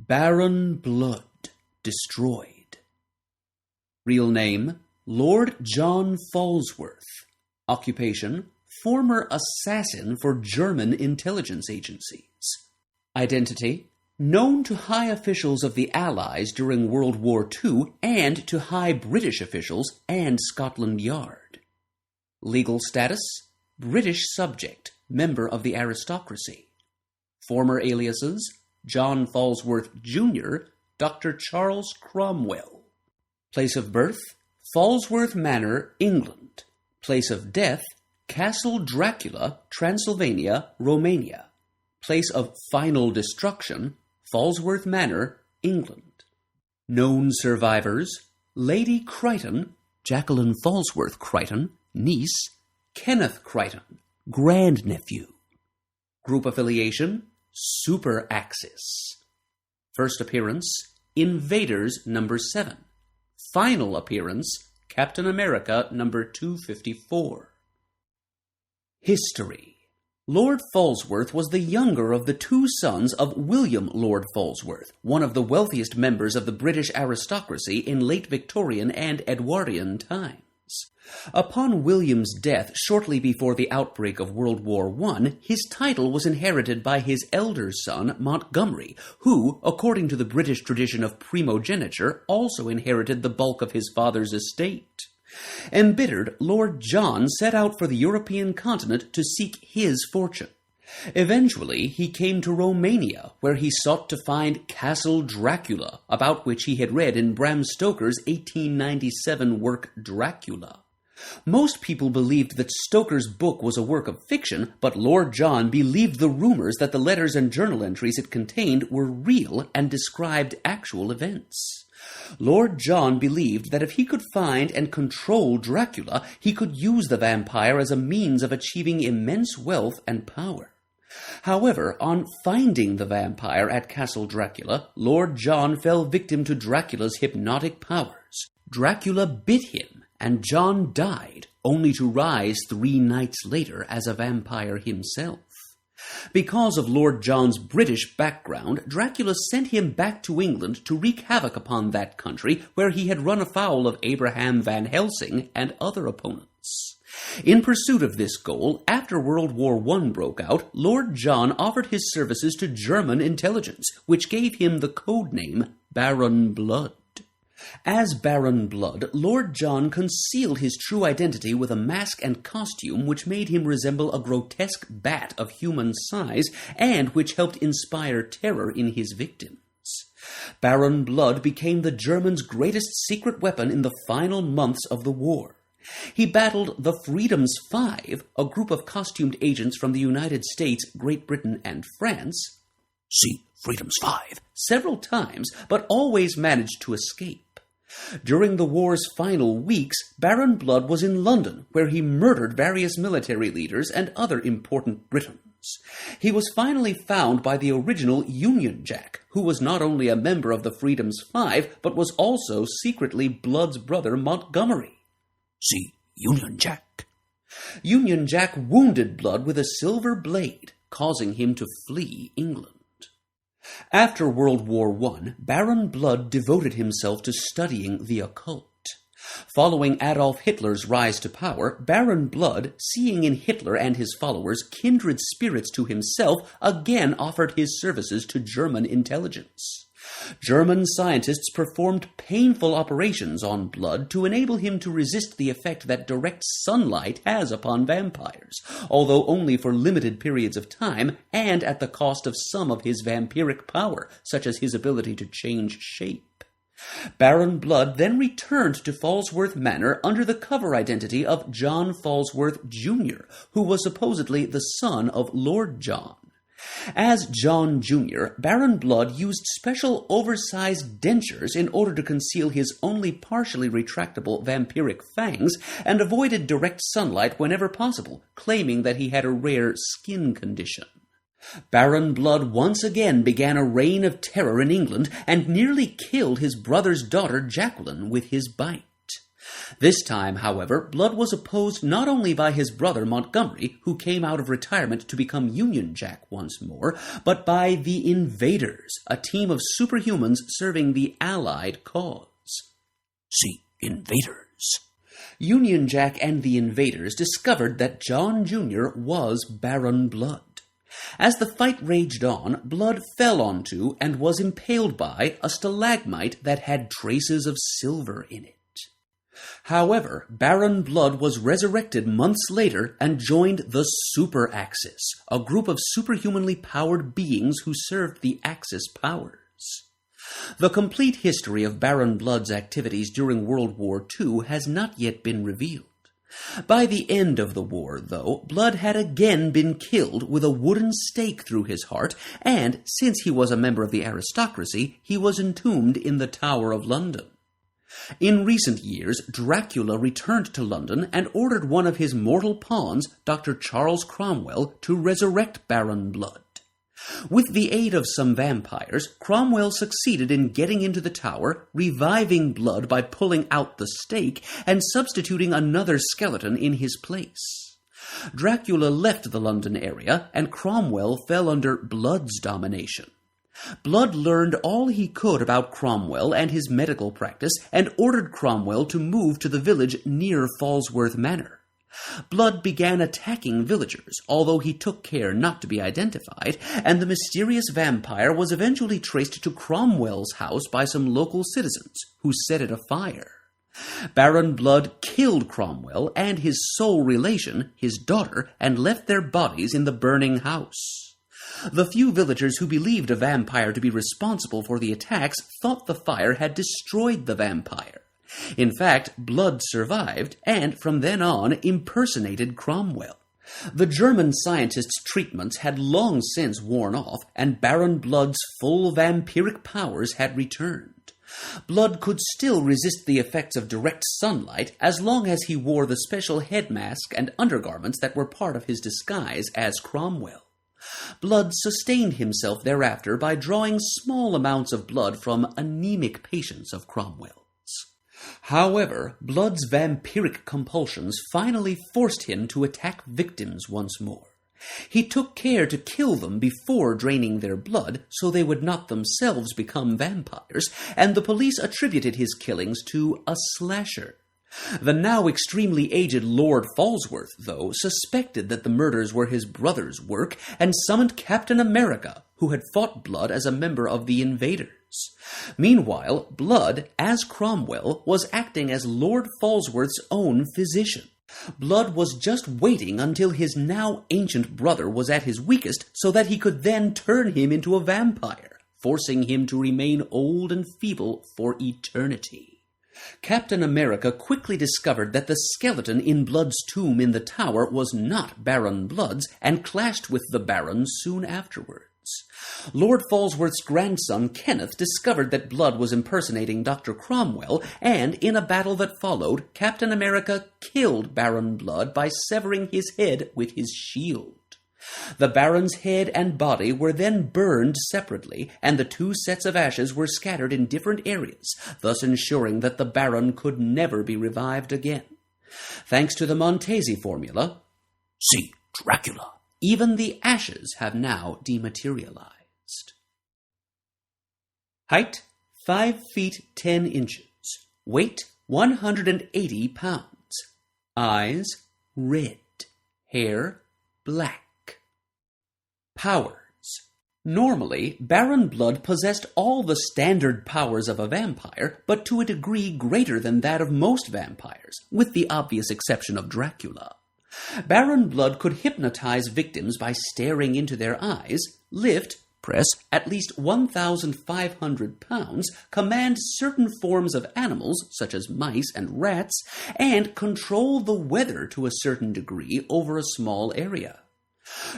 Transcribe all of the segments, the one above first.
Baron Blood destroyed. Real name, Lord John Falsworth. Occupation, former assassin for German intelligence agencies. Identity, known to high officials of the Allies during World War II and to high British officials and Scotland Yard. Legal status, British subject, member of the aristocracy. Former aliases, John Falsworth Jr., Dr. Charles Cromwell. Place of birth, Falsworth Manor, England. Place of death, Castle Dracula, Transylvania, Romania. Place of final destruction, Falsworth Manor, England. Known survivors, Lady Crichton, Jacqueline Falsworth Crichton, niece, Kenneth Crichton, grandnephew. Group affiliation, Super Axis. First appearance, Invaders number 7. Final appearance, Captain America number 254. History. Lord Falsworth was the younger of the two sons of William Lord Falsworth, one of the wealthiest members of the British aristocracy in late Victorian and Edwardian times. Upon William's death shortly before the outbreak of World War I, his title was inherited by his elder son, Montgomery, who, according to the British tradition of primogeniture, also inherited the bulk of his father's estate. Embittered, Lord John set out for the European continent to seek his fortune. Eventually, he came to Romania, where he sought to find Castle Dracula, about which he had read in Bram Stoker's 1897 work Dracula. Most people believed that Stoker's book was a work of fiction, but Lord John believed the rumors that the letters and journal entries it contained were real and described actual events. Lord John believed that if he could find and control Dracula, he could use the vampire as a means of achieving immense wealth and power. However, on finding the vampire at Castle Dracula, Lord John fell victim to Dracula's hypnotic powers. Dracula bit him, and John died, only to rise 3 nights later as a vampire himself. Because of Lord John's British background, Dracula sent him back to England to wreak havoc upon that country where he had run afoul of Abraham Van Helsing and other opponents. In pursuit of this goal, after World War I broke out, Lord John offered his services to German intelligence, which gave him the code name Baron Blood. As Baron Blood, Lord John concealed his true identity with a mask and costume which made him resemble a grotesque bat of human size and which helped inspire terror in his victims. Baron Blood became the Germans' greatest secret weapon in the final months of the war. He battled the Freedom's Five, a group of costumed agents from the United States, Great Britain, and France, see Freedom's Five, several times, but always managed to escape. During the war's final weeks, Baron Blood was in London, where he murdered various military leaders and other important Britons. He was finally found by the original Union Jack, who was not only a member of the Freedom's Five, but was also secretly Blood's brother Montgomery. See Union Jack. Union Jack wounded Blood with a silver blade, causing him to flee England. After World War I, Baron Blood devoted himself to studying the occult. Following Adolf Hitler's rise to power, Baron Blood, seeing in Hitler and his followers kindred spirits to himself, again offered his services to German intelligence. German scientists performed painful operations on Blood to enable him to resist the effect that direct sunlight has upon vampires, although only for limited periods of time and at the cost of some of his vampiric power, such as his ability to change shape. Baron Blood then returned to Falsworth Manor under the cover identity of John Falsworth Jr., who was supposedly the son of Lord John. As John Jr., Baron Blood used special oversized dentures in order to conceal his only partially retractable vampiric fangs and avoided direct sunlight whenever possible, claiming that he had a rare skin condition. Baron Blood once again began a reign of terror in England and nearly killed his brother's daughter Jacqueline with his bite. This time, however, Blood was opposed not only by his brother Montgomery, who came out of retirement to become Union Jack once more, but by the Invaders, a team of superhumans serving the Allied cause. See, Invaders. Union Jack and the Invaders discovered that John Jr. was Baron Blood. As the fight raged on, Blood fell onto and was impaled by a stalagmite that had traces of silver in it. However, Baron Blood was resurrected months later and joined the Super Axis, a group of superhumanly powered beings who served the Axis powers. The complete history of Baron Blood's activities during World War II has not yet been revealed. By the end of the war, though, Blood had again been killed with a wooden stake through his heart, and, since he was a member of the aristocracy, he was entombed in the Tower of London. In recent years, Dracula returned to London and ordered one of his mortal pawns, Dr. Charles Cromwell, to resurrect Baron Blood. With the aid of some vampires, Cromwell succeeded in getting into the tower, reviving Blood by pulling out the stake, and substituting another skeleton in his place. Dracula left the London area, and Cromwell fell under Blood's domination. Blood learned all he could about Cromwell and his medical practice, and ordered Cromwell to move to the village near Falsworth Manor. Blood began attacking villagers, although he took care not to be identified, and the mysterious vampire was eventually traced to Cromwell's house by some local citizens, who set it afire. Baron Blood killed Cromwell and his sole relation, his daughter, and left their bodies in the burning house. The few villagers who believed a vampire to be responsible for the attacks thought the fire had destroyed the vampire. In fact, Blood survived, and from then on impersonated Cromwell. The German scientists' treatments had long since worn off, and Baron Blood's full vampiric powers had returned. Blood could still resist the effects of direct sunlight as long as he wore the special head mask and undergarments that were part of his disguise as Cromwell. Blood sustained himself thereafter by drawing small amounts of blood from anemic patients of Cromwell. However, Blood's vampiric compulsions finally forced him to attack victims once more. He took care to kill them before draining their blood so they would not themselves become vampires, and the police attributed his killings to a slasher. The now extremely aged Lord Falsworth, though, suspected that the murders were his brother's work and summoned Captain America, who had fought Blood as a member of the Invaders. Meanwhile, Blood, as Cromwell, was acting as Lord Falsworth's own physician. Blood was just waiting until his now ancient brother was at his weakest so that he could then turn him into a vampire, forcing him to remain old and feeble for eternity. Captain America quickly discovered that the skeleton in Blood's tomb in the tower was not Baron Blood's and clashed with the Baron soon afterwards. Lord Falsworth's grandson Kenneth discovered that Blood was impersonating Dr. Cromwell, and in a battle that followed, Captain America killed Baron Blood by severing his head with his shield. The Baron's head and body were then burned separately, and the two sets of ashes were scattered in different areas, thus ensuring that the Baron could never be revived again. Thanks to the Montesi formula, See, Dracula. even the ashes have now dematerialized. Height, 5 feet 10 inches. Weight, 180 pounds. Eyes, red. Hair, black. Powers. Normally, Baron Blood possessed all the standard powers of a vampire, but to a degree greater than that of most vampires, with the obvious exception of Dracula. Baron Blood could hypnotize victims by staring into their eyes, lift, press at least 1,500 pounds, command certain forms of animals, such as mice and rats, and control the weather to a certain degree over a small area.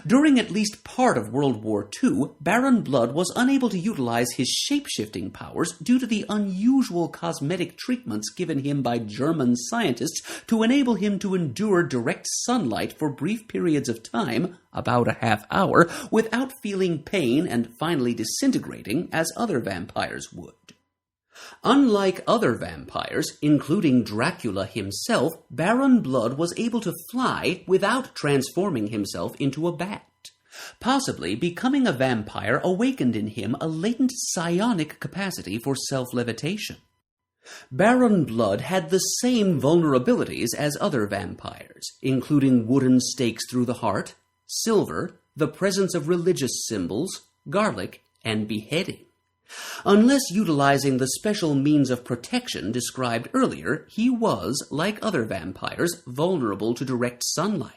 During at least part of World War II, Baron Blood was unable to utilize his shape-shifting powers due to the unusual cosmetic treatments given him by German scientists to enable him to endure direct sunlight for brief periods of time, about a half hour, without feeling pain and finally disintegrating as other vampires would. Unlike other vampires, including Dracula himself, Baron Blood was able to fly without transforming himself into a bat. Possibly, becoming a vampire awakened in him a latent psionic capacity for self-levitation. Baron Blood had the same vulnerabilities as other vampires, including wooden stakes through the heart, silver, the presence of religious symbols, garlic, and beheading. Unless utilizing the special means of protection described earlier, he was, like other vampires, vulnerable to direct sunlight.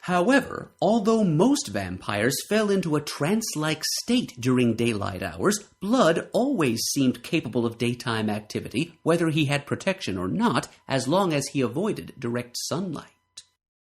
However, although most vampires fell into a trance-like state during daylight hours, Blood always seemed capable of daytime activity, whether he had protection or not, as long as he avoided direct sunlight.